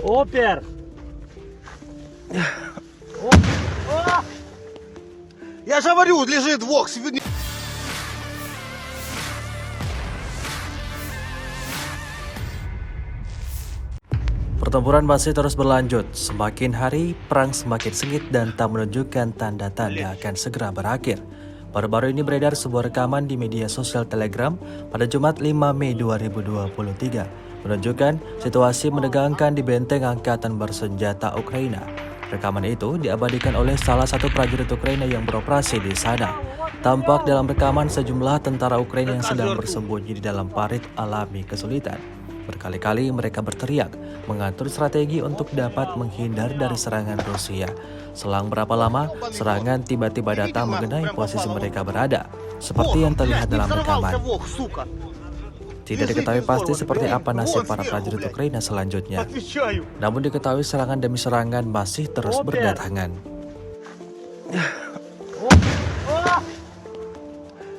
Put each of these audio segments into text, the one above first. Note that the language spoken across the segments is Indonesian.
Опер! Я же говорю, лежит двух. Pertempuran masih terus berlanjut. Semakin hari, perang semakin sengit dan tak menunjukkan tanda-tanda akan segera berakhir. Baru-baru ini beredar sebuah rekaman di media sosial Telegram pada Jumat 5 Mei 2023 menunjukkan situasi menegangkan di benteng angkatan bersenjata Ukraina. Rekaman itu diabadikan oleh salah satu prajurit Ukraina yang beroperasi di sana. Tampak dalam rekaman sejumlah tentara Ukraina yang sedang bersembunyi di dalam parit alami kesulitan. Berkali-kali mereka berteriak, mengatur strategi untuk dapat menghindar dari serangan Rusia. Selang berapa lama, serangan tiba-tiba datang mengenai posisi mereka berada, seperti yang terlihat dalam rekaman. Tidak diketahui pasti seperti apa nasib para prajurit Ukraina selanjutnya. Namun diketahui serangan demi serangan masih terus berdatangan.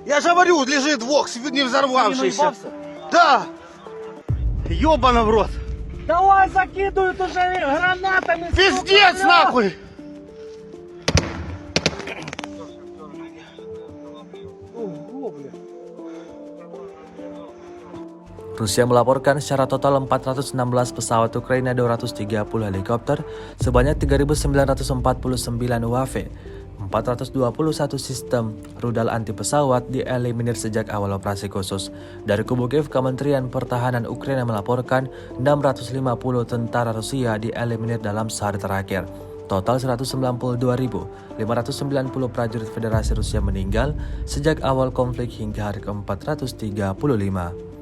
Я же говорю, лежит двух, не взорвавшийся. Да! Ёбана в рот! Давай закидывают уже гранатами! Пиздец нахуй! Rusia melaporkan secara total 416 pesawat Ukraina, 230 helikopter, sebanyak 3.949 UAV, 421 sistem rudal anti pesawat dieliminir sejak awal operasi khusus. Dari kubu Kiev, Kementerian Pertahanan Ukraina melaporkan 650 tentara Rusia dieliminir dalam sehari terakhir. Total 192.590 prajurit Federasi Rusia meninggal sejak awal konflik hingga hari ke-435.